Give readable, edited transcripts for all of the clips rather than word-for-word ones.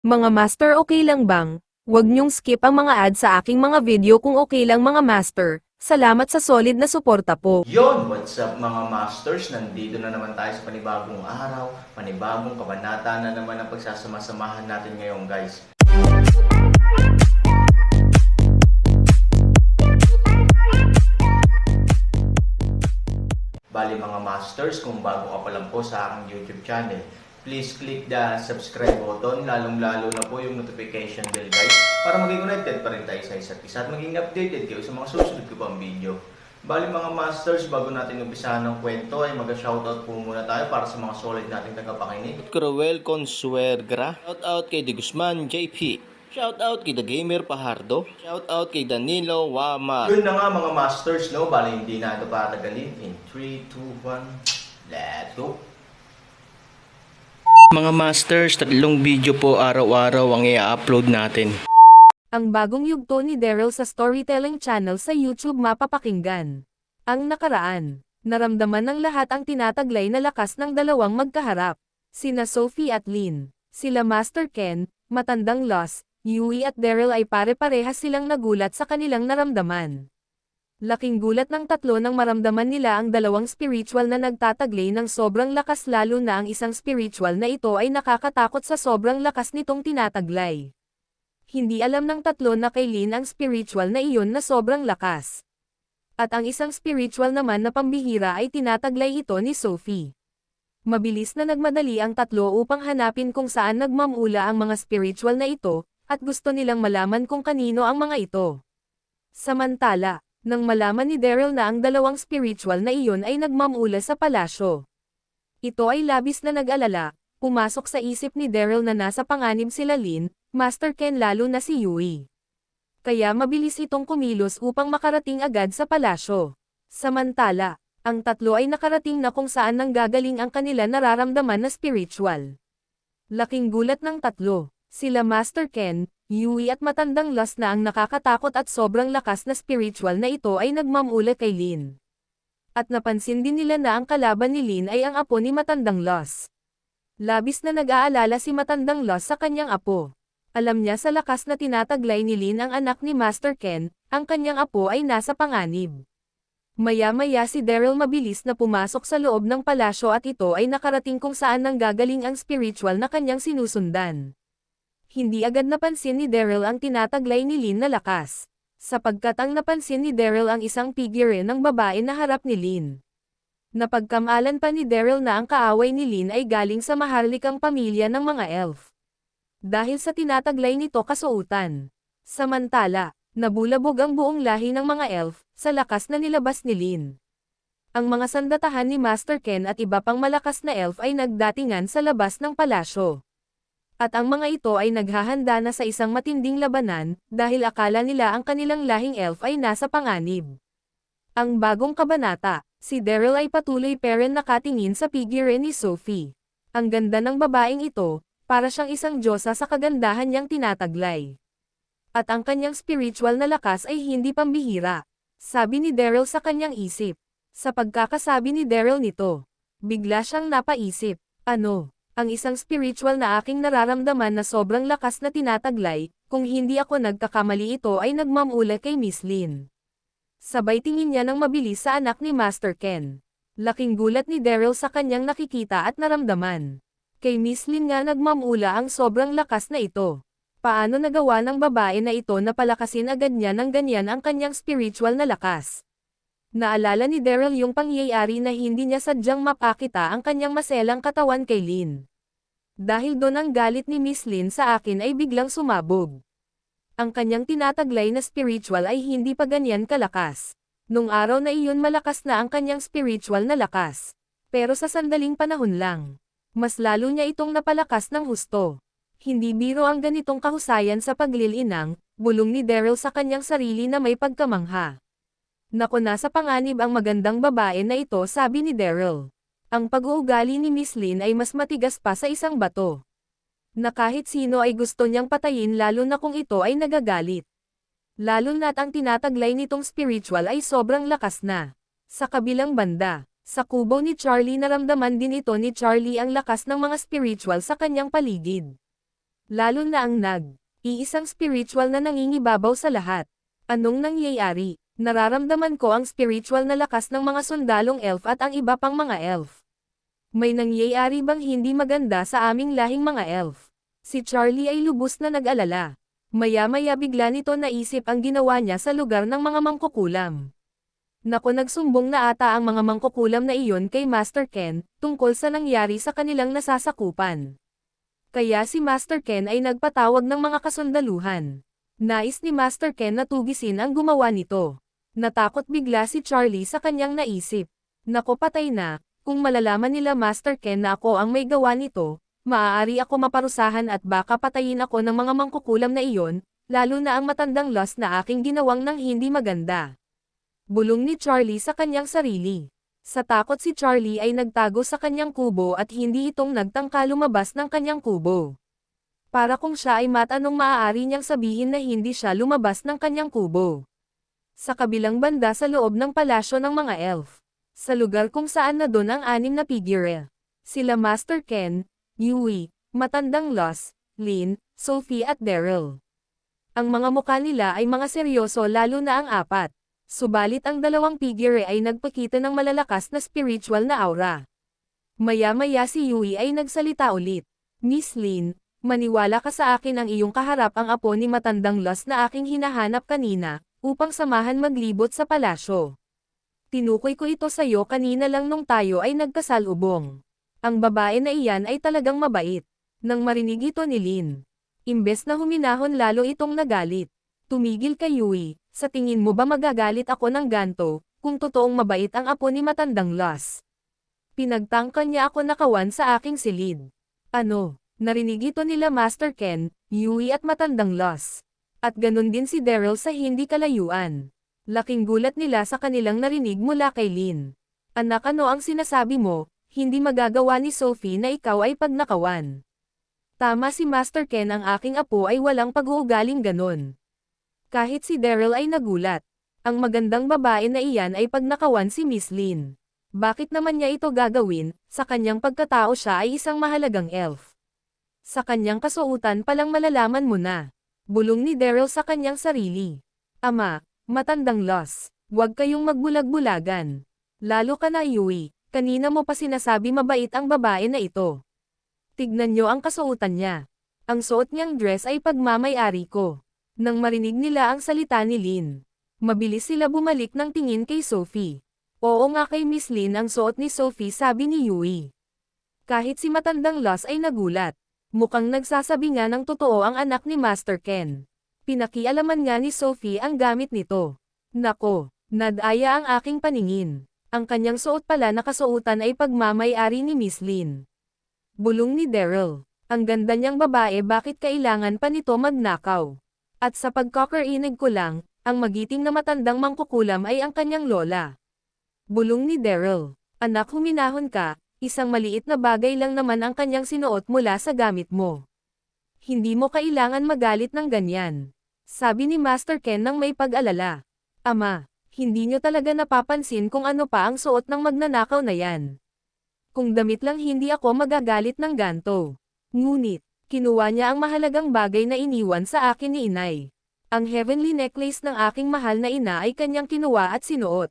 Mga master, okay lang bang? Huwag niyong skip ang mga ads sa aking mga video kung okay lang mga master. Salamat sa solid na suporta po. Yon, what's up mga masters? Nandito na naman tayo sa panibagong araw, panibagong kabanata na naman ang pagsasama-samahan natin ngayon guys. Bali mga masters, kung bago ka pa lang po sa aking YouTube channel, please click the subscribe button, lalong-lalo na po yung notification bell guys, para maging connected pa rin tayo sa isa't isa at maging updated kayo sa mga susunod ko pang video. Bali mga masters, bago natin umpisahan ng kwento ay mag-shoutout po muna tayo para sa mga solid nating tagapakinig. Cruel Consuegra, shoutout kay De Guzman JP, shoutout kay The Gamer Pahardo, shoutout kay Danilo Wama. Yun na nga mga masters, no? Bali hindi na ito patagalin. In 3, 2, 1, let's go! Mga masters, 3 video po araw-araw ang i-upload natin. Ang bagong yugto ni Daryl sa storytelling channel sa YouTube mapapakinggan. Ang nakaraan, naramdaman ng lahat ang tinataglay na lakas ng dalawang magkaharap. Sina Sophie at Lynn, sila Master Ken, matandang Lost, Yui at Daryl ay pare-parehas silang nagulat sa kanilang naramdaman. Laking gulat ng tatlo nang maramdaman nila ang dalawang spiritual na nagtataglay ng sobrang lakas, lalo na ang isang spiritual na ito ay nakakatakot sa sobrang lakas nitong tinataglay. Hindi alam ng tatlo na kay Lynn ang spiritual na iyon na sobrang lakas. At ang isang spiritual naman na pambihira ay tinataglay ito ni Sophie. Mabilis na nagmadali ang tatlo upang hanapin kung saan nagmamula ang mga spiritual na ito, at gusto nilang malaman kung kanino ang mga ito. Samantala, nang malaman ni Daryl na ang dalawang spiritual na iyon ay nagmamula sa palasyo, ito ay labis na nag-alala. Pumasok sa isip ni Daryl na nasa panganib sila Lynn, Master Ken, lalo na si Yui. Kaya mabilis itong kumilos upang makarating agad sa palasyo. Samantala, ang tatlo ay nakarating na kung saan nanggagaling ang kanila nararamdaman na spiritual. Laking gulat ng tatlo, sila Master Ken, Yui at matandang Lost na ang nakakatakot at sobrang lakas na spiritual na ito ay nagmamula kay Lynn. At napansin din nila na ang kalaban ni Lynn ay ang apo ni matandang Lost. Labis na nag-aalala si matandang Lost sa kanyang apo. Alam niya sa lakas na tinataglay ni Lynn ang anak ni Master Ken, ang kanyang apo ay nasa panganib. Maya-maya si Daryl mabilis na pumasok sa loob ng palasyo at ito ay nakarating kung saan nanggagaling ang spiritual na kanyang sinusundan. Hindi agad napansin ni Daryl ang tinataglay ni Lynn na lakas, sapagkat ang napansin ni Daryl ang isang figure ng babae na harap ni Lynn. Napagkamalan pa ni Daryl na ang kaaway ni Lynn ay galing sa maharlikang pamilya ng mga elf. Dahil sa tinataglay nito kasuotan. Samantala, nabulabog ang buong lahi ng mga elf, sa lakas na nilabas ni Lynn. Ang mga sandatahan ni Master Ken at iba pang malakas na elf ay nagdatingan sa labas ng palasyo. At ang mga ito ay naghahanda na sa isang matinding labanan, dahil akala nila ang kanilang lahing elf ay nasa panganib. Ang bagong kabanata, si Daryl ay patuloy pa rin nakatingin sa figure ni Sophie. Ang ganda ng babaeng ito, para siyang isang diyosa sa kagandahan niyang tinataglay. At ang kanyang spiritual na lakas ay hindi pambihira, sabi ni Daryl sa kanyang isip. Sa pagkakasabi ni Daryl nito, bigla siyang napaisip, ano, ang isang spiritual na aking nararamdaman na sobrang lakas na tinataglay, kung hindi ako nagkakamali ito ay nagmamula kay Miss Lynn. Sabay tingin niya ng mabilis sa anak ni Master Ken. Laking gulat ni Daryl sa kanyang nakikita at naramdaman. Kay Miss Lynn nga nagmamula ang sobrang lakas na ito. Paano nagawa ng babae na ito na palakasin agad niya ng ganyan ang kanyang spiritual na lakas? Naalala ni Daryl yung pangyayari na hindi niya sadyang mapakita ang kanyang maselang katawan kay Lynn. Dahil doon ang galit ni Miss Lynn sa akin ay biglang sumabog. Ang kanyang tinataglay na spiritual ay hindi pa ganyan kalakas. Nung araw na iyon malakas na ang kanyang spiritual na lakas. Pero sa sandaling panahon lang, mas lalo niya itong napalakas ng husto. Hindi biro ang ganitong kahusayan sa paglilinang, bulong ni Daryl sa kanyang sarili na may pagkamangha. Naku, nasa panganib ang magandang babae na ito, sabi ni Daryl. Ang pag-uugali ni Miss Lynn ay mas matigas pa sa isang bato. Na kahit sino ay gusto niyang patayin, lalo na kung ito ay nagagalit. Lalo na't ang tinataglay nitong spiritual ay sobrang lakas na. Sa kabilang banda, sa kubo ni Charlie naramdaman din ito ni Charlie ang lakas ng mga spiritual sa kanyang paligid. Lalo na ang iisang spiritual na nangingibabaw sa lahat. Anong nangyayari? Nararamdaman ko ang spiritual na lakas ng mga sundalong elf at ang iba pang mga elf. May nangyayari bang hindi maganda sa aming lahing mga elf? Si Charlie ay lubos na nag-alala. Maya-maya bigla nito naisip ang ginawa niya sa lugar ng mga mangkukulam. Naku, nagsumbong na ata ang mga mangkukulam na iyon kay Master Ken, tungkol sa nangyari sa kanilang nasasakupan. Kaya si Master Ken ay nagpatawag ng mga kasundaluhan. Nais ni Master Ken na tugisin ang gumawa nito. Natakot bigla si Charlie sa kanyang naisip. Naku, patay na, kung malalaman nila Master Ken na ako ang may gawa nito, maaari ako maparusahan at baka patayin ako ng mga mangkukulam na iyon, lalo na ang matandang Lost na aking ginawang ng hindi maganda. Bulong ni Charlie sa kanyang sarili. Sa takot si Charlie ay nagtago sa kanyang kubo at hindi itong nagtangka lumabas ng kanyang kubo. Para kung siya ay matanong maaari niyang sabihin na hindi siya lumabas ng kanyang kubo. Sa kabilang banda sa loob ng palasyo ng mga elf. Sa lugar kung saan na doon ang 6 na figure. Sila Master Ken, Yui, Matandang Lost, Lin, Sophie at Daryl. Ang mga mukha nila ay mga seryoso lalo na ang 4. Subalit ang 2 figure ay nagpakita ng malalakas na spiritual na aura. Maya-maya si Yui ay nagsalita ulit. Miss Lin, maniwala ka sa akin, ang iyong kaharap ang apo ni Matandang Lost na aking hinahanap kanina, upang samahan maglibot sa palasyo. Tinukoy ko ito sa iyo kanina lang nung tayo ay nagkasalubong. Ang babae na iyan ay talagang mabait. Nang marinig ito ni Lin, imbes na huminahon lalo itong nagalit. Tumigil ka, Yui. Sa tingin mo ba magagalit ako ng ganto, kung totoong mabait ang apo ni Matandang Lost? Pinagtangkan niya ako nakawan sa aking silid. Ano? Narinig ito nila Master Ken, Yui at Matandang Lost. At ganun din si Daryl sa hindi kalayuan. Laking gulat nila sa kanilang narinig mula kay Lin. Anak, ano ang sinasabi mo? Hindi magagawa ni Sophie na ikaw ay pagnakawan. Tama si Master Ken, ang aking apo ay walang pag-uugaling ganon. Kahit si Daryl ay nagulat. Ang magandang babae na iyan ay pagnakawan si Miss Lin. Bakit naman niya ito gagawin? Sa kanyang pagkatao siya ay isang mahalagang elf. Sa kanyang kasuotan palang malalaman mo na. Bulong ni Daryl sa kanyang sarili. Ama, Matandang Lost, huwag kayong magbulag-bulagan. Lalo ka na, Yui, kanina mo pa sinasabi mabait ang babae na ito. Tignan niyo ang kasuotan niya. Ang suot niyang dress ay pagmamay-ari ko. Nang marinig nila ang salita ni Lin, mabilis sila bumalik ng tingin kay Sophie. Oo nga, kay Miss Lin ang suot ni Sophie, sabi ni Yui. Kahit si Matandang Lost ay nagulat. Mukhang nagsasabi nga ng totoo ang anak ni Master Ken. Pinakialaman nga ni Sophie ang gamit nito. Nako, nadaya ang aking paningin. Ang kanyang suot pala na kasuotan ay pagmamay-ari ni Miss Lin. Bulong ni Daryl. Ang ganda niyang babae, bakit kailangan pa nito magnakaw? At sa pagkakarinig ko lang, ang magiting na matandang mangkukulam ay ang kanyang lola. Bulong ni Daryl. Anak, huminahon ka, isang maliit na bagay lang naman ang kanyang sinuot mula sa gamit mo. Hindi mo kailangan magalit ng ganyan. Sabi ni Master Ken nang may pag-alala. Ama, hindi niyo talaga napapansin kung ano pa ang suot ng magnanakaw na yan. Kung damit lang hindi ako magagalit ng ganto. Ngunit, kinuha niya ang mahalagang bagay na iniwan sa akin ni inay. Ang heavenly necklace ng aking mahal na ina ay kanyang kinuha at sinuot.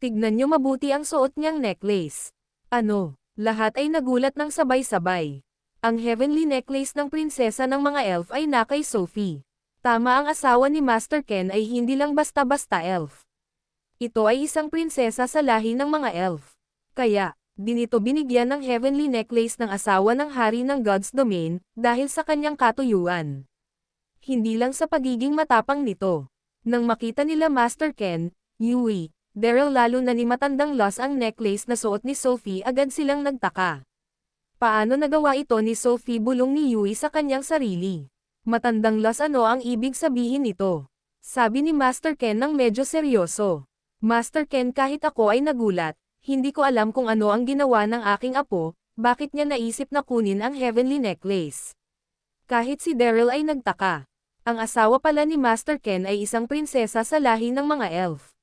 Tignan niyo mabuti ang suot niyang necklace. Ano? Lahat ay nagulat ng sabay-sabay. Ang heavenly necklace ng prinsesa ng mga elf ay na kay Sophie. Tama, ang asawa ni Master Ken ay hindi lang basta-basta elf. Ito ay isang prinsesa sa lahi ng mga elf. Kaya, din ito binigyan ng heavenly necklace ng asawa ng hari ng God's Domain, dahil sa kanyang katuyuan. Hindi lang sa pagiging matapang nito. Nang makita nila Master Ken, Yui, Daryl lalo na ni Matandang Lost ang necklace na suot ni Sophie, agad silang nagtaka. Paano nagawa ito ni Sophie? Bulong ni Yui sa kanyang sarili. Matandang Lost, ano ang ibig sabihin nito? Sabi ni Master Ken nang medyo seryoso. Master Ken, kahit ako ay nagulat. Hindi ko alam kung ano ang ginawa ng aking apo, bakit niya naisip na kunin ang heavenly necklace. Kahit si Daryl ay nagtaka. Ang asawa pala ni Master Ken ay isang prinsesa sa lahi ng mga elf.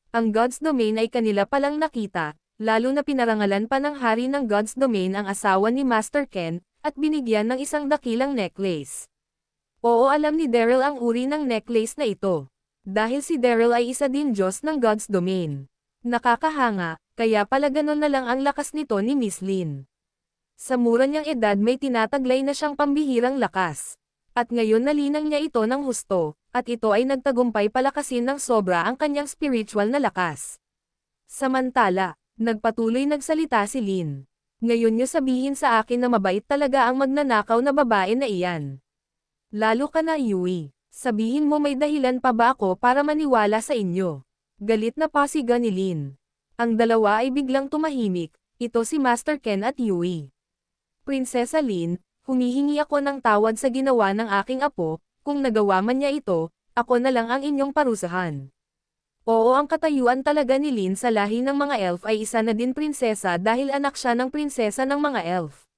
Ang God's Domain ay kanila palang nakita, lalo na pinarangalan pa ng hari ng God's Domain ang asawa ni Master Ken, at binigyan ng isang dakilang necklace. Oo, alam ni Daryl ang uri ng necklace na ito. Dahil si Daryl ay isa din Diyos ng God's Domain. Nakakahanga, kaya pala ganun na lang ang lakas nito ni Miss Lin. Sa mura niyang edad may tinataglay na siyang pambihirang lakas. At ngayon nalinang niya ito ng husto, at ito ay nagtagumpay palakasin ng sobra ang kanyang spiritual na lakas. Samantala, nagpatuloy nagsalita si Lin. Ngayon niyo sabihin sa akin na mabait talaga ang magnanakaw na babae na iyan. Lalo ka na Yui. Sabihin mo may dahilan pa ba ako para maniwala sa inyo? Galit na pasiga ni Lin. Ang dalawa ay biglang tumahimik, ito si Master Ken at Yui. Prinsesa Lin, humihingi ako ng tawad sa ginawa ng aking apo, kung nagawa man niya ito, ako na lang ang inyong parusahan. Oo, ang katayuan talaga ni Lin sa lahi ng mga elf ay isa na din prinsesa dahil anak siya ng prinsesa ng mga elf.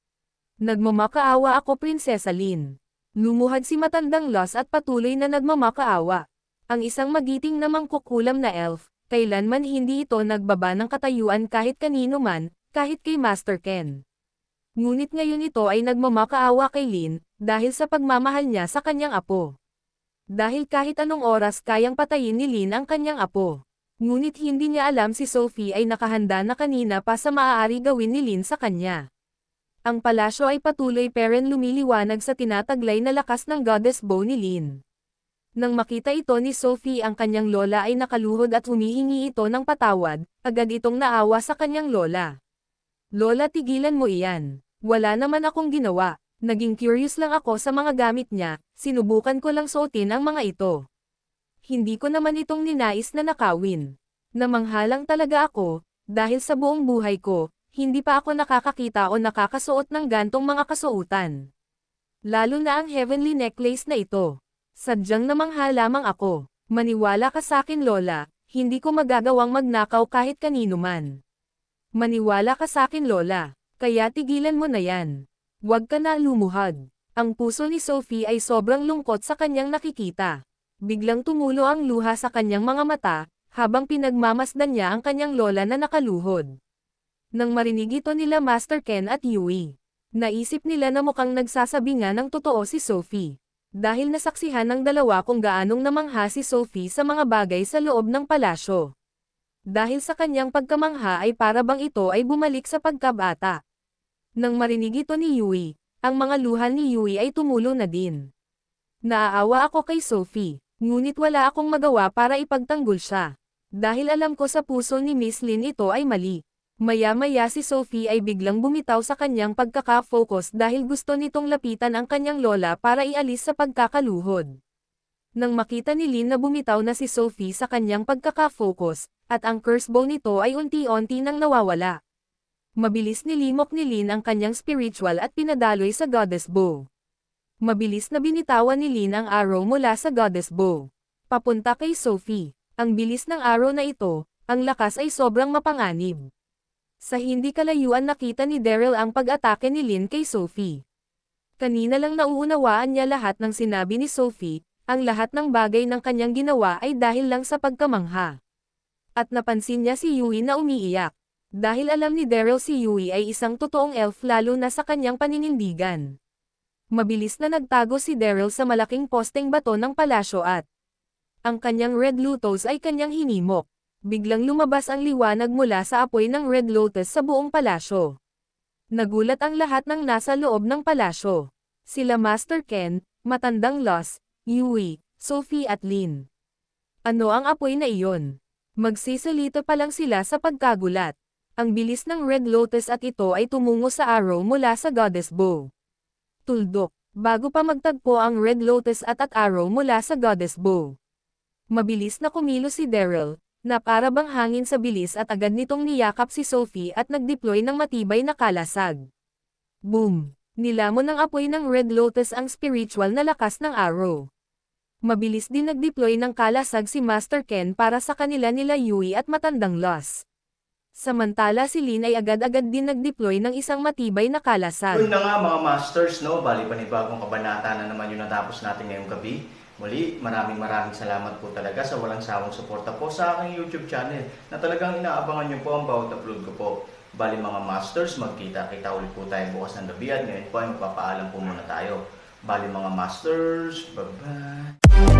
Nagmamakaawa ako Prinsesa Lin. Lumuhad si matandang Los at patuloy na nagmamakaawa. Ang isang magiting na mangkukulam na elf, kailanman hindi ito nagbaba ng katayuan kahit kanino man, kahit kay Master Ken. Ngunit ngayon ito ay nagmamakaawa kay Lin, dahil sa pagmamahal niya sa kanyang apo. Dahil kahit anong oras kayang patayin ni Lin ang kanyang apo. Ngunit hindi niya alam si Sophie ay nakahanda na kanina pa sa maaari gawin ni Lin sa kanya. Ang palasyo ay patuloy peren lumiliwanag sa tinataglay na lakas ng goddess bow ni Lin. Nang makita ito ni Sophie ang kanyang lola ay nakaluhod at humihingi ito ng patawad, agad itong naawa sa kanyang lola. Lola, tigilan mo iyan. Wala naman akong ginawa. Naging curious lang ako sa mga gamit niya, sinubukan ko lang suotin ang mga ito. Hindi ko naman itong ninais na nakawin. Namanghalang talaga ako, dahil sa buong buhay ko, hindi pa ako nakakakita o nakakasuot ng gantong mga kasuotan. Lalo na ang heavenly necklace na ito. Sadyang namangha lamang ako. Maniwala ka sa akin Lola, hindi ko magagawang magnakaw kahit kanino man. Maniwala ka sa akin Lola, kaya tigilan mo na yan. Huwag ka na lumuhad. Ang puso ni Sophie ay sobrang lungkot sa kanyang nakikita. Biglang tumulo ang luha sa kanyang mga mata, habang pinagmamasdan niya ang kanyang lola na nakaluhod. Nang marinig ito nila Master Ken at Yui, naisip nila na mukhang nagsasabi nga ng totoo si Sophie. Dahil nasaksihan ng dalawa kung gaanong namangha si Sophie sa mga bagay sa loob ng palasyo. Dahil sa kanyang pagkamangha ay para bang ito ay bumalik sa pagkabata. Nang marinig ito ni Yui, ang mga luha ni Yui ay tumulo na din. Naaawa ako kay Sophie, ngunit wala akong magawa para ipagtanggol siya. Dahil alam ko sa puso ni Miss Lin ito ay mali. Maya-maya si Sophie ay biglang bumitaw sa kanyang pagkaka-focus dahil gusto nitong lapitan ang kanyang lola para ialis sa pagkakaluhod. Nang makita ni Lin na bumitaw na si Sophie sa kanyang pagkaka-focus, at ang curse bow nito ay unti-unti nang nawawala. Mabilis nilimok ni Lin ang kanyang spiritual at pinadaloy sa goddess bow. Mabilis na binitawan ni Lin ang arrow mula sa goddess bow. Papunta kay Sophie. Ang bilis ng arrow na ito, ang lakas ay sobrang mapanganib. Sa hindi kalayuan nakita ni Daryl ang pag-atake ni Lin kay Sophie. Kanina lang nauunawaan niya lahat ng sinabi ni Sophie, ang lahat ng bagay ng kanyang ginawa ay dahil lang sa pagkamangha. At napansin niya si Yui na umiiyak. Dahil alam ni Daryl si Yui ay isang totoong elf lalo na sa kanyang paninindigan. Mabilis na nagtago si Daryl sa malaking posteng bato ng palasyo at ang kanyang Red Lotus ay kanyang hinimok. Biglang lumabas ang liwanag mula sa apoy ng Red Lotus sa buong palasyo. Nagulat ang lahat ng nasa loob ng palasyo. Sila Master Ken, Matandang Los, Yui, Sophie at Lin. Ano ang apoy na iyon? Magsisalita pa lang sila sa pagkagulat. Ang bilis ng Red Lotus at ito ay tumungo sa arrow mula sa goddess bow. Tuldok, bago pa magtagpo ang Red Lotus at arrow mula sa goddess bow. Mabilis na kumilos si Daryl, na para bang hangin sa bilis at agad nitong niyakap si Sophie at nag-deploy ng matibay na kalasag. Boom! Nilamon ng apoy ng Red Lotus ang spiritual na lakas ng arrow. Mabilis din nag-deploy ng kalasag si Master Ken para sa kanila nila Yui at Matandang Los. Samantala si Lin ay agad-agad din nag-deploy ng isang matibay na kalasag. Yun na nga mga masters, no? Bali panibagong kabanata na naman yung natapos natin ngayong gabi. Muli, maraming salamat po talaga sa walang sawang suporta po sa aking YouTube channel na talagang inaabangan nyo po ang bawat upload ko po. Bali mga masters, magkita-kita ulit po tayo bukas ng gabi at ngayon po ay magpapaalam po muna tayo. Bali mga masters, bye-bye!